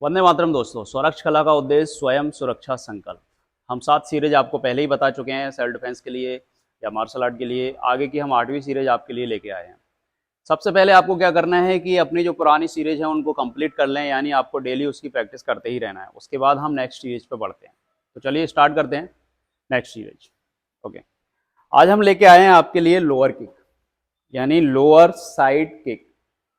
वंदे मातरम दोस्तों। स्वरक्ष कला का उद्देश्य स्वयं सुरक्षा संकल्प। हम 7 सीरीज आपको पहले ही बता चुके हैं सेल्फ डिफेंस के लिए या मार्शल आर्ट के लिए। आगे की हम 8वीं सीरीज आपके लिए लेके आए हैं। सबसे पहले आपको क्या करना है कि अपनी जो पुरानी सीरीज है उनको कंप्लीट कर लें, यानी आपको डेली उसकी प्रैक्टिस करते ही रहना है। उसके बाद हम नेक्स्ट सीरीज पे बढ़ते हैं। तो चलिए स्टार्ट करते हैं नेक्स्ट सीरीज। ओके, आज हम लेके आए हैं आपके लिए लोअर किक, यानी लोअर साइड किक।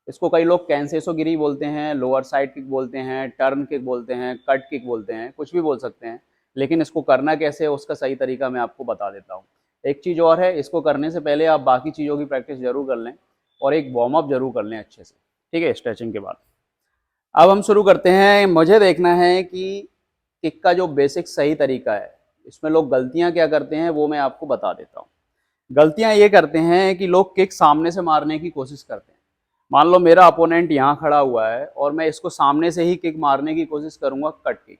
इसको कई लोग कैंसेसोगिरी बोलते हैं, लोअर साइड किक बोलते हैं, टर्न किक बोलते हैं, कट किक बोलते हैं, कुछ भी बोल सकते हैं। लेकिन इसको करना कैसे है उसका सही तरीका मैं आपको बता देता हूँ। एक चीज़ और है, इसको करने से पहले आप बाकी चीज़ों की प्रैक्टिस जरूर कर लें और एक वार्म अप जरूर कर लें अच्छे से, ठीक है, स्ट्रेचिंग के बाद। अब हम शुरू करते हैं। मुझे देखना है कि किक का जो बेसिक सही तरीका है, इसमें लोग गलतियां क्या करते हैं वो मैं आपको बता देता हूँ। गलतियां ये करते हैं कि लोग किक सामने से मारने की कोशिश करते हैं। मान लो मेरा अपोनेंट यहाँ खड़ा हुआ है और मैं इसको सामने से ही किक मारने की कोशिश करूंगा, कट किक,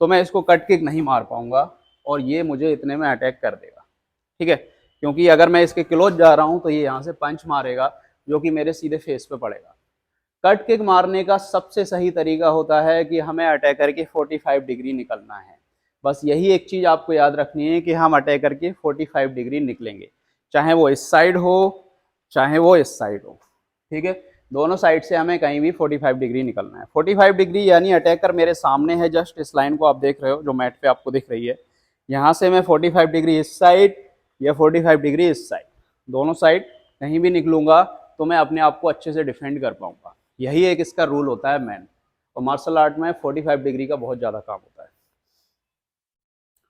तो मैं इसको कट किक नहीं मार पाऊंगा और ये मुझे इतने में अटैक कर देगा, ठीक है। क्योंकि अगर मैं इसके क्लोज जा रहा हूं तो ये यहाँ से पंच मारेगा जो कि मेरे सीधे फेस पे पड़ेगा। कट किक मारने का सबसे सही तरीका होता है कि हमें अटैकर के 45 डिग्री निकलना है। बस यही एक चीज आपको याद रखनी है कि हम अटैकर के 45 डिग्री निकलेंगे, चाहे वो इस साइड हो चाहे वो इस साइड हो, ठीक है। दोनों साइड से हमें कहीं भी 45 डिग्री निकलना है। 45 डिग्री यानी अटैकर मेरे सामने है, जस्ट इस लाइन को आप देख रहे हो जो मैट पे आपको दिख रही है। यहाँ से मैं 45 डिग्री इस साइड या 45 डिग्री इस साइड, दोनों साइड कहीं भी निकलूंगा तो मैं अपने आप को अच्छे से डिफेंड कर पाऊंगा। यही एक इसका रूल होता है मैन। और मार्शल आर्ट में 45 डिग्री का बहुत ज़्यादा काम होता है।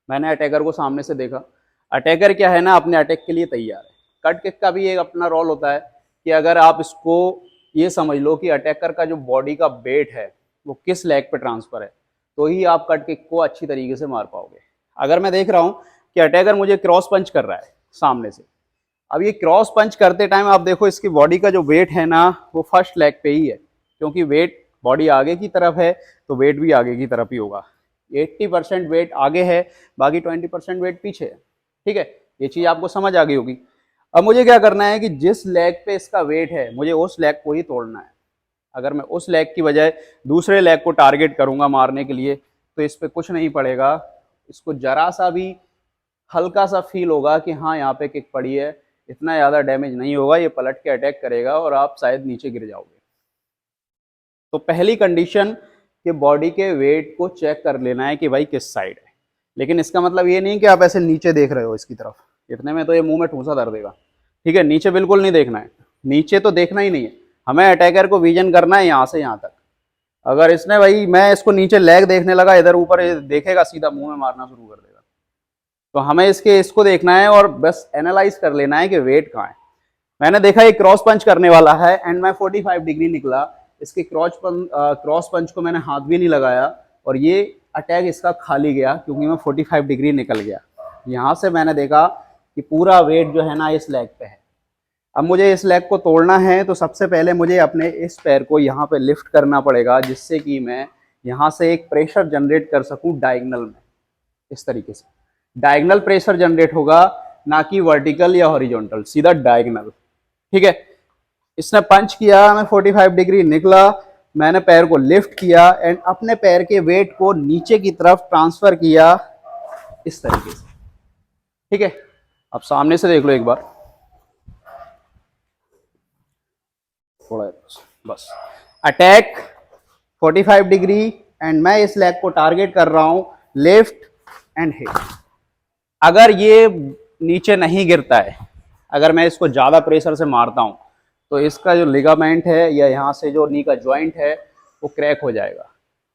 मैंने अटैकर को सामने से देखा, अटैकर क्या है ना, अपने अटैक के लिए तैयार है। कट किक का भी एक अपना रोल होता है कि अगर आप इसको ये समझ लो कि अटैकर का जो बॉडी का वेट है वो किस लेग पे ट्रांसफर है, तो ही आप कट किक को अच्छी तरीके से मार पाओगे। अगर मैं देख रहा हूँ कि अटैकर मुझे क्रॉस पंच कर रहा है सामने से, अब ये क्रॉस पंच करते टाइम आप देखो इसकी बॉडी का जो वेट है ना वो फर्स्ट लेग पे ही है, क्योंकि वेट बॉडी आगे की तरफ है तो वेट भी आगे की तरफ ही होगा। 80% वेट आगे है, बाकी 20% वेट पीछे है, ठीक है। ये चीज आपको समझ आ गई होगी। अब मुझे क्या करना है कि जिस लेग पे इसका वेट है मुझे उस लेग को ही तोड़ना है। अगर मैं उस लेग की बजाय दूसरे लेग को टारगेट करूंगा मारने के लिए तो इस पे कुछ नहीं पड़ेगा। इसको जरा सा भी हल्का सा फील होगा कि हाँ यहाँ पे किक पड़ी है, इतना ज़्यादा डैमेज नहीं होगा, ये पलट के अटैक करेगा और आप शायद नीचे गिर जाओगे। तो पहली कंडीशन कि बॉडी के वेट को चेक कर लेना है कि भाई किस साइड है। लेकिन इसका मतलब ये नहीं कि आप ऐसे नीचे देख रहे हो इसकी तरफ, इतने में तो ये मुंह में ठूंसा धर देगा, ठीक है। नीचे बिल्कुल नहीं देखना है, नीचे तो देखना ही नहीं है। हमें अटैकर को विजन करना है यहाँ से यहाँ तक। अगर इसने भाई मैं इसको नीचे लेग देखने लगा, इधर ऊपर देखेगा, सीधा मुंह में मारना शुरू कर देगा। तो हमें इसको देखना है और बस एनालाइज कर लेना है कि वेट कहाँ है। मैंने देखा ये क्रॉस पंच करने वाला है एंड मैं 45 डिग्री निकला, इसके क्रॉस पंच को मैंने हाथ भी नहीं लगाया और ये अटैक इसका खाली गया क्योंकि मैं 45 डिग्री निकल गया। यहाँ से मैंने देखा कि पूरा वेट जो है ना इस लेग पे है। अब मुझे इस लेग को तोड़ना है तो सबसे पहले मुझे अपने इस पैर को यहाँ पे लिफ्ट करना पड़ेगा, जिससे कि मैं यहाँ से एक प्रेशर जनरेट कर सकूँ डायगनल में। इस तरीके से डायगनल प्रेशर जनरेट होगा, ना कि वर्टिकल या हॉरिजॉन्टल, सीधा डायगनल, ठीक है। इसने पंच किया, मैं 45 डिग्री निकला, मैंने पैर को लिफ्ट किया एंड अपने पैर के वेट को नीचे की तरफ ट्रांसफर किया इस तरीके से, ठीक है। अब सामने से देख लो एक बार, थोड़ा बस अटैक 45 डिग्री एंड मैं इस लेग को टारगेट कर रहा हूं, लेफ्ट एंड हिट। अगर ये नीचे नहीं गिरता है, अगर मैं इसको ज़्यादा प्रेशर से मारता हूँ तो इसका जो लिगामेंट है या यहाँ से जो नी का जॉइंट है वो क्रैक हो जाएगा।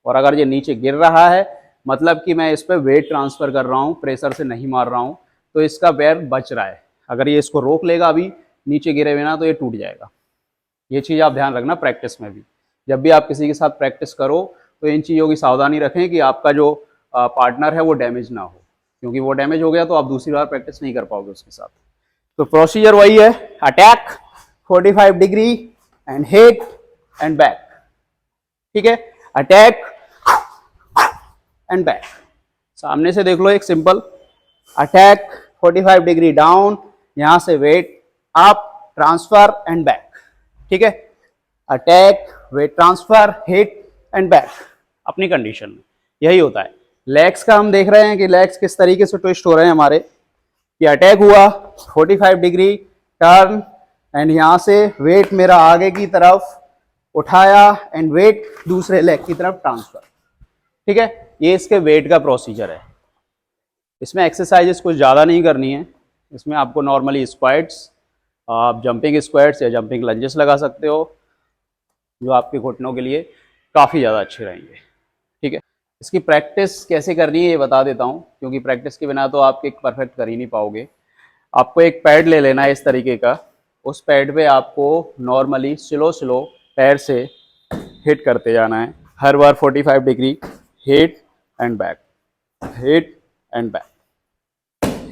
और अगर ये नीचे गिर रहा है मतलब कि मैं इस पर वेट ट्रांसफ़र कर रहा हूँ, प्रेशर से नहीं मार रहा हूँ, तो इसका पैर बच रहा है। अगर ये इसको रोक लेगा अभी नीचे गिरे बिना तो ये टूट जाएगा। ये चीज़ आप ध्यान रखना प्रैक्टिस में भी। जब भी आप किसी के साथ प्रैक्टिस करो तो इन चीज़ों की सावधानी रखें कि आपका जो पार्टनर है वो डैमेज ना हो, क्योंकि वो डैमेज हो गया तो आप दूसरी बार प्रैक्टिस नहीं कर पाओगे उसके साथ। तो प्रोसीजर वही है, attack 45 degree and hit and back, ठीक है। अटैक एंड बैक, सामने से देख लो एक सिंपल अटैक 45 डिग्री डाउन, यहां से weight up, transfer and back, ठीक है। Attack, weight transfer, hit and back. अपनी कंडीशन में, यही होता है। लेग्स का हम देख रहे हैं कि लेग्स किस तरीके से ट्विस्ट हो रहे हैं हमारे, कि अटैक हुआ 45 डिग्री टर्न, एंड यहाँ से वेट मेरा आगे की तरफ उठाया एंड वेट दूसरे लेग की तरफ ट्रांसफर। ठीक है, ये इसके वेट का प्रोसीजर है। इसमें एक्सरसाइजेस कुछ ज़्यादा नहीं करनी है। इसमें आपको नॉर्मली स्क्वाट्स, आप जंपिंग स्क्वाट्स या जंपिंग लंजेस लगा सकते हो, जो आपके घुटनों के लिए काफ़ी ज़्यादा अच्छे रहेंगे। ठीक है, इसकी प्रैक्टिस कैसे करनी है ये बता देता हूँ, क्योंकि प्रैक्टिस के बिना तो आप एक परफेक्ट कर ही नहीं पाओगे। आपको एक पैड ले लेना है इस तरीके का, उस पैड पे आपको नॉर्मली स्लो पैर से हिट करते जाना है हर बार 45 degree, hit and back, hit and back,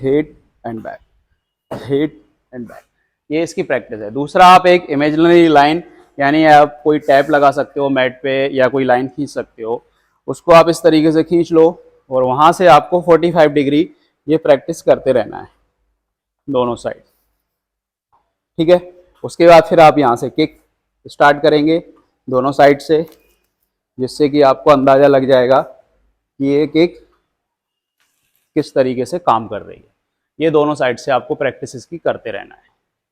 hit and back, hit and back. ये इसकी प्रैक्टिस है। दूसरा, आप एक इमेजिनरी लाइन, यानी आप कोई टैप लगा सकते हो मैट पे या कोई लाइन खींच सकते हो, उसको आप इस तरीके से खींच लो और वहाँ से आपको 45 डिग्री ये प्रैक्टिस करते रहना है दोनों साइड। ठीक है, उसके बाद फिर आप यहाँ से किक स्टार्ट करेंगे दोनों साइड से, जिससे कि आपको अंदाज़ा लग जाएगा कि ये किक किस तरीके से काम कर रही है। ये दोनों साइड से आपको प्रैक्टिस इसकी करते रहना है।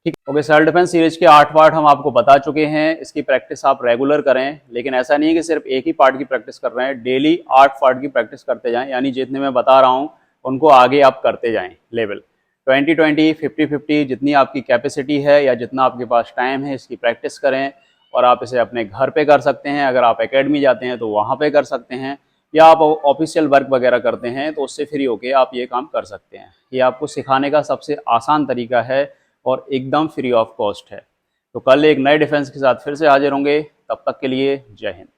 ठीक है, ओके। सेल्फ डिफेंस सीरीज के 8 पार्ट हम आपको बता चुके हैं। इसकी प्रैक्टिस आप रेगुलर करें, लेकिन ऐसा नहीं है कि सिर्फ एक ही पार्ट की प्रैक्टिस कर रहे हैं। डेली 8 पार्ट की प्रैक्टिस करते जाएं, यानी जितने मैं बता रहा हूँ उनको आगे आप करते जाएं। लेवल 20-20, 50-50, जितनी आपकी कैपेसिटी है या जितना आपके पास टाइम है, इसकी प्रैक्टिस करें। और आप इसे अपने घर पे कर सकते हैं, अगर आप एकेडमी जाते हैं तो वहाँ पे कर सकते हैं, या आप ऑफिशियल वर्क वगैरह करते हैं तो उससे फ्री होके आप ये काम कर सकते हैं। ये आपको सिखाने का सबसे आसान तरीका है और एकदम फ्री ऑफ कॉस्ट है। तो कल एक नए डिफेंस के साथ फिर से हाजिर होंगे, तब तक के लिए जय हिंद।